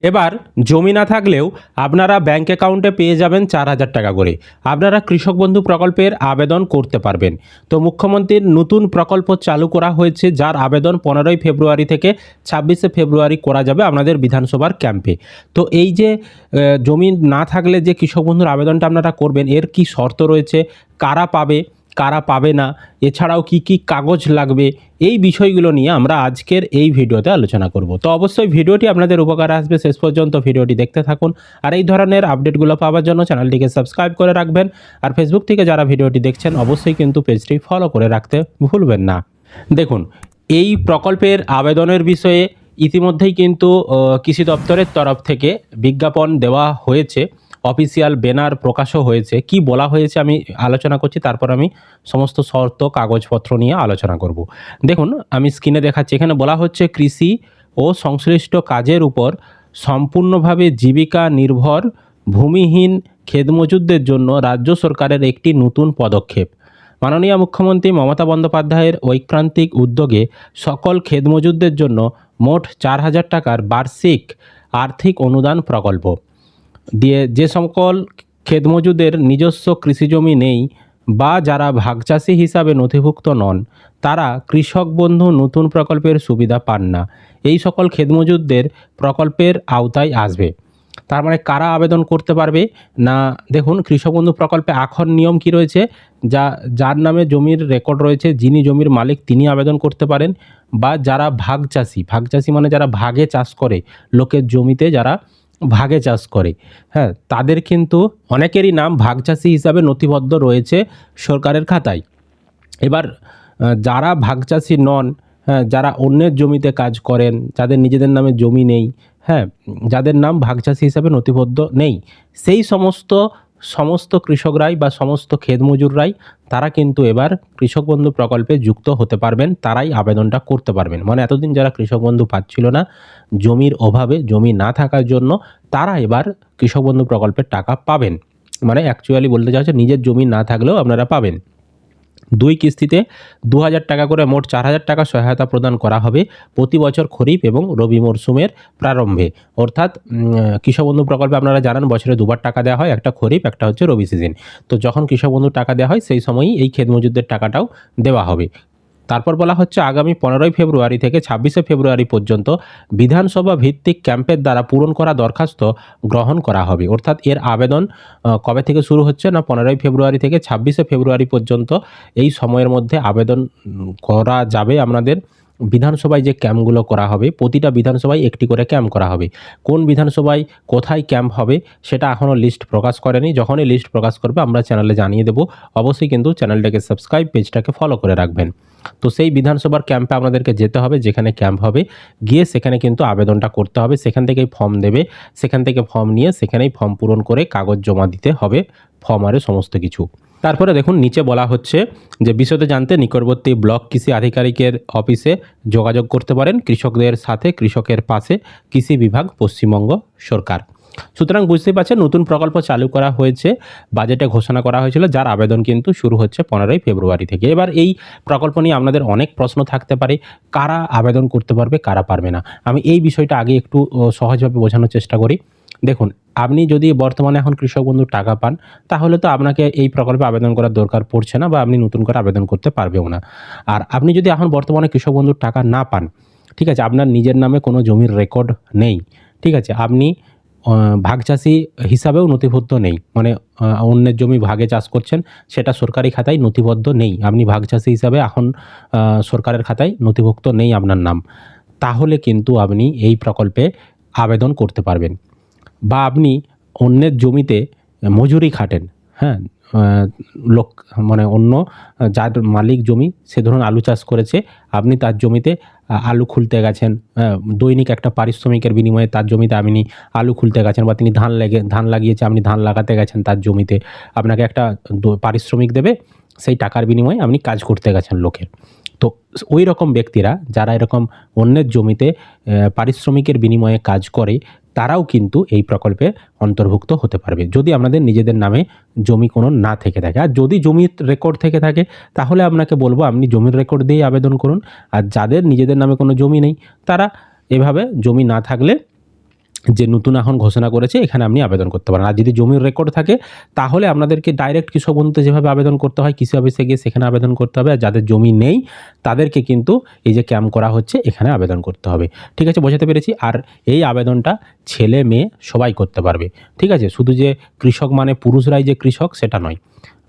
এবার জমি না থাকলেও আপনারা ব্যাংক অ্যাকাউন্টে পেয়ে যাবেন 4,000 টাকা করে। আপনারা কৃষক বন্ধু প্রকল্পের আবেদন করতে পারবেন। তো মুখ্যমন্ত্রীর নতুন প্রকল্প চালু করা হয়েছে, যার আবেদন 15ই ফেব্রুয়ারি থেকে 26শে ফেব্রুয়ারি করা যাবে আপনাদের বিধানসভার ক্যাম্পে। তো এই যে জমি না থাকলে যে কৃষক বন্ধুর আবেদনটা আপনারা করবেন, এর কি শর্ত রয়েছে, কারা পাবে কারা পাবে না, এছাড়াও কি কি কাগজ লাগবে, এই বিষয়গুলো নিয়ে আমরা আজকের এই ভিডিওতে আলোচনা করব। তো অবশ্যই ভিডিওটি আপনাদের উপকারে আসবে, শেষ পর্যন্ত ভিডিওটি দেখতে থাকুন। আর এই ধরনের আপডেটগুলো পাওয়ার জন্য চ্যানেলটিকে সাবস্ক্রাইব করে রাখবেন। আর ফেসবুক থেকে যারা ভিডিওটি দেখছেন অবশ্যই কিন্তু পেজটি ফলো করে রাখতে ভুলবেন না। দেখুন, এই প্রকল্পের আবেদনের বিষয়ে ইতিমধ্যেই কিন্তু কৃষি দপ্তরের তরফ থেকে বিজ্ঞাপন দেওয়া হয়েছে, অফিসিয়াল ব্যানার প্রকাশও হয়েছে। কি বলা হয়েছে আমি আলোচনা করছি, তারপর আমি সমস্ত শর্ত কাগজপত্র নিয়ে আলোচনা করব। দেখুন, আমি স্ক্রিনে দেখাচ্ছি, এখানে বলা হচ্ছে কৃষি ও সংশ্লিষ্ট কাজের উপর সম্পূর্ণভাবে জীবিকা নির্ভর ভূমিহীন খেতমজুরদের জন্য রাজ্য সরকারের একটি নতুন পদক্ষেপ। মাননীয় মুখ্যমন্ত্রী মমতা বন্দ্যোপাধ্যায়ের ঐকান্তিক উদ্যোগে সকল খেতমজুরদের জন্য মোট 4,000 টাকার বার্ষিক আর্থিক অনুদান প্রকল্প দিয়ে যে সকল খেতমজুরদের নিজস্ব কৃষিজমি নেই বা যারা ভাগচাষি হিসাবে নথিভুক্ত নন, তারা কৃষক বন্ধু নতুন প্রকল্পের সুবিধা পান না। এই সকল খেতমজুরদের প্রকল্পের আওতায় আসবে। তার মানে কারা আবেদন করতে পারবে না? দেখুন, কৃষক বন্ধু প্রকল্পে এখন নিয়ম কি রয়েছে, যার নামে জমির রেকর্ড রয়েছে, যিনি জমির মালিক তিনি আবেদন করতে পারেন, বা যারা ভাগচাষি মানে যারা ভাগে চাষ করে, লোকের জমিতে যারা ভাগে চাষ করে, হ্যাঁ, তাদের কিন্তু অনেকেরই নাম ভাগচাষি হিসাবে নথিবদ্ধ রয়েছে সরকারের খাতায়। এবার যারা ভাগচাষি নন, হ্যাঁ, যারা অন্যের জমিতে কাজ করেন, যাদের নিজেদের নামে জমি নেই, হ্যাঁ, যাদের নাম ভাগচাষি হিসাবে নথিবদ্ধ নেই, সেই সমস্ত কৃষকরাই বা সমস্ত ক্ষেতমজুররাই তারা কিন্তু এবার কৃষক বন্ধু প্রকল্পে যুক্ত হতে পারবেন, তারাই আবেদনটা করতে পারবেন। মানে এতদিন যারা কৃষক বন্ধু পাচ্ছিল না জমির অভাবে, জমি না থাকার জন্য, তারা এবার কৃষক বন্ধু প্রকল্পের টাকা পাবেন। মানে অ্যাকচুয়ালি বলতে চাইছে নিজের জমি না থাকলেও আপনারা পাবেন। 2 কিস্তিতে 2,000 টাকা করে মোট 4,000 টাকা সহায়তা প্রদান করা হবে প্রতি বছর খরিফ এবং রবি মরশুমের প্রারম্ভে। অর্থাৎ কৃষক বন্ধু প্রকল্পে আপনারা জানেন বছরে দুবার টাকা দেওয়া হয়, একটা খরিফ, একটা হচ্ছে রবি সিজন। তো যখন কৃষক বন্ধুর টাকা দেওয়া হয় সেই সময়ই এই ক্ষেত মজুরদের টাকাটাও দেওয়া হবে। তারপর বলা হচ্ছে আগামী 15ই ফেব্রুয়ারি থেকে 26শে ফেব্রুয়ারি পর্যন্ত বিধানসভা ভিত্তিক ক্যাম্পের দ্বারা পূরণ করা দরখাস্ত গ্রহণ করা হবে। অর্থাৎ এর আবেদন কবে থেকে শুরু হচ্ছে না, 15ই ফেব্রুয়ারি থেকে 26শে ফেব্রুয়ারি পর্যন্ত এই সময়ের মধ্যে আবেদন করা যাবে। আপনাদের বিধানসভায় যে ক্যাম্পগুলো করা হবে, প্রতিটা বিধানসভায় একটি করে ক্যাম্প করা হবে। কোন বিধানসভায় কোথায় ক্যাম্প হবে সেটা এখনও লিস্ট প্রকাশ করেনি, যখনই লিস্ট প্রকাশ করবে আমরা চ্যানেলে জানিয়ে দেবো। অবশ্যই কিন্তু চ্যানেলটাকে সাবস্ক্রাইব, পেজটাকে ফলো করে রাখবেন। তো সেই বিধানসভার ক্যাম্পে আপনাদেরকে যেতে হবে, যেখানে ক্যাম্প হবে, গিয়ে সেখানে কিন্তু আবেদনটা করতে হবে। সেখান থেকেই ফর্ম দেবে, সেখান থেকে ফর্ম নিয়ে সেখানেই ফর্ম পূরণ করে কাগজ জমা দিতে হবে, ফর্ম আরে সমস্ত কিছু। তারপরে দেখুন নিচে বলা হচ্ছে যে বিশদে জানতে নিকটবর্তী ব্লক কৃষি আধিকারিকের অফিসে যোগাযোগ করতে পারেন। কৃষকদের সাথে, কৃষকের পাশে, কৃষি বিভাগ, পশ্চিমবঙ্গ সরকার। সুতরাং বুঝতেই পারছেন নতুন প্রকল্প চালু করা হয়েছে, বাজেটে ঘোষণা করা হয়েছিল, যার আবেদন কিন্তু শুরু হচ্ছে 15ই ফেব্রুয়ারি থেকে। এবার এই প্রকল্প নিয়ে আপনাদের অনেক প্রশ্ন থাকতে পারে, কারা আবেদন করতে পারবে, কারা পারবে না। আমি এই বিষয়টা আগে একটু সহজভাবে বোঝানোর চেষ্টা করি। দেখুন, আপনি যদি বর্তমানে এখন কৃষক বন্ধুর টাকা পান, তাহলে তো আপনাকে এই প্রকল্পে আবেদন করার দরকার পড়ছে না, বা আপনি নতুন করে আবেদন করতে পারবেও না। আর আপনি যদি এখন বর্তমানে কৃষক বন্ধুর টাকা না পান, ঠিক আছে, আপনার নিজের নামে কোনো জমির রেকর্ড নেই, ঠিক আছে, আপনি ভাগচাষি হিসাবেও নথিবদ্ধ নেই, মানে অন্যের জমি ভাগে চাষ করছেন, সেটা সরকারি খাতায় নথিবদ্ধ নেই, আপনি ভাগচাষি হিসাবে এখন সরকারের খাতায় নথিভুক্ত নেই আপনার নাম, তাহলে কিন্তু আপনি এই প্রকল্পে আবেদন করতে পারবেন। বা আপনি অন্যের জমিতে মজুরি খাটেন, হ্যাঁ, লোক মানে অন্য যার মালিক জমি, সে ধরুন আলু চাষ করেছে, আপনি তার জমিতে আলু খুলতে গেছেন, দৈনিক একটা পারিশ্রমিকের বিনিময়ে তার জমিতে আপনি আলু খুলতে গেছেন, বা তিনি ধান লাগিয়েছে, আপনি ধান লাগাতে গেছেন তার জমিতে, আপনাকে একটা পারিশ্রমিক দেবে, সেই টাকার বিনিময়ে আপনি কাজ করতে গেছেন লোকের। তো ওই রকম ব্যক্তিরা যারা এরকম অন্যের জমিতে পারিশ্রমিকের বিনিময়ে কাজ করে, তারাও কিন্তু এই প্রকল্পে অন্তর্ভুক্ত হতে পারবে, যদি আপনাদের নিজেদের নামে জমি কোনো না থেকে থাকে। আর যদি জমির রেকর্ড থেকে থাকে, তাহলে আপনাকে বলবো আপনি জমির রেকর্ড দিয়ে আবেদন করুন। আর যাদের নিজেদের নামে কোনো জমি নেই, তারা এভাবে জমি না থাকলে যে নতুন এখন ঘোষণা করেছে এখানে আপনি আবেদন করতে পারেন। আর যদি জমির রেকর্ড থাকে তাহলে আপনাদেরকে ডাইরেক্ট কৃষক বন্ধুতে যেভাবে আবেদন করতে হয় কৃষি অফিসে গিয়ে সেখানে আবেদন করতে হবে। আর যাদের জমি নেই তাদেরকে কিন্তু এই যে ক্যাম্প করা হচ্ছে এখানে আবেদন করতে হবে। ঠিক আছে, বোঝাতে পেরেছি? আর এই আবেদনটা ছেলে মেয়ে সবাই করতে পারবে। ঠিক আছে, শুধু যে কৃষক মানে পুরুষরাই যে কৃষক সেটা নয়,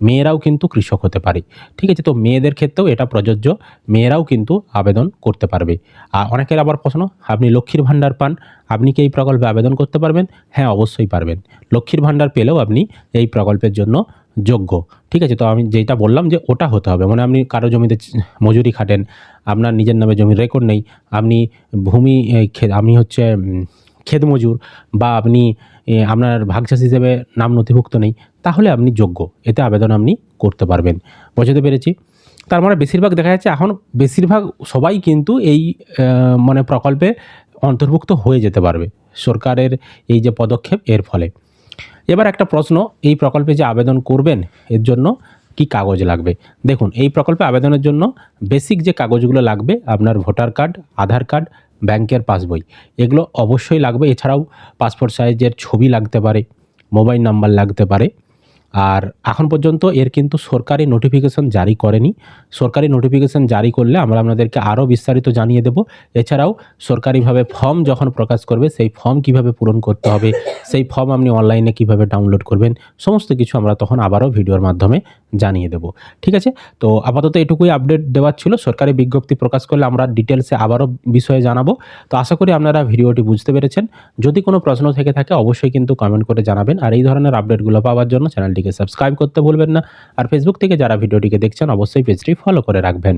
মেয়েরাও কিন্তু কৃষক হতে পারে। ঠিক আছে, তো মেয়েদের ক্ষেত্রেও এটা প্রযোজ্য, মেয়েরাও কিন্তু আবেদন করতে পারবে। আর অনেকের আবার প্রশ্ন, আপনি লক্ষ্মীর ভাণ্ডার পান, আপনি কি এই প্রকল্পে আবেদন করতে পারবেন? হ্যাঁ, অবশ্যই পারবেন। লক্ষ্মীর ভাণ্ডার পেলেও আপনি এই প্রকল্পের জন্য যোগ্য। ঠিক আছে, তো আমি যেটা বললাম যে ওটা হতে হবে, মানে আপনি কারো জমিতে মজুরি খাটেন, আপনার নিজের নামে জমির রেকর্ড নেই, আপনি ভূমি আপনি হচ্ছে ক্ষেত মজুর, বা আপনি আপনার ভাগচাষী হিসেবে নাম নথিভুক্ত নেই, তাহলে আপনি যোগ্য, এতে আবেদন আপনি করতে পারবেন। বোঝাতে পেরেছি? তার মানে বেশিরভাগ দেখা যাচ্ছে এখন বেশিরভাগ সবাই কিন্তু এই মানে প্রকল্পে অন্তর্ভুক্ত হয়ে যেতে পারবে সরকারের এই যে পদক্ষেপ এর ফলে। এবার একটা প্রশ্ন, এই প্রকল্পে যে আবেদন করবেন এর জন্য কি কাগজ লাগবে? দেখুন, এই প্রকল্পে আবেদনের জন্য বেসিক যে কাগজগুলো লাগবে, আপনার ভোটার কার্ড, আধার কার্ড, ব্যাংকের পাসবই, এগুলো অবশ্যই লাগবে। এছাড়াও পাসপোর্ট সাইজের ছবি লাগতে পারে, মোবাইল নাম্বার লাগতে পারে। আর এখন পর্যন্ত এর কিন্তু সরকারি নোটিফিকেশন জারি করেনি। সরকারি নোটিফিকেশন জারি করলে আমরা আপনাদেরকে আরও বিস্তারিত জানিয়ে দেব। এছাড়াও সরকারিভাবে ফর্ম যখন প্রকাশ করবে সেই ফর্ম কিভাবে পূরণ করতে হবে, সেই ফর্ম আপনি অনলাইনে কিভাবে ডাউনলোড করবেন, সমস্ত কিছু আমরা তখন আবারও ভিডিওর মাধ্যমে জানিয়ে দেব। ঠিক আছে, তো আপাতত এটুকুই আপডেট দেওয়ার ছিল। সরকারি বিজ্ঞপ্তি প্রকাশ করলে আমরা ডিটেলসে আবারও বিষয়ে জানাবো। তো আশা করি আপনারা ভিডিওটি বুঝতে পেরেছেন। যদি কোনো প্রশ্ন থেকে থাকে অবশ্যই কিন্তু কমেন্ট করে জানাবেন। আর এই ধরনের আপডেটগুলো পাওয়ার জন্য চ্যানেলটিকে সাবস্ক্রাইব করতে ভুলবেন না। আর ফেসবুক থেকে যারা ভিডিওটিকে দেখছেন অবশ্যই পেজটি ফলো করে রাখবেন।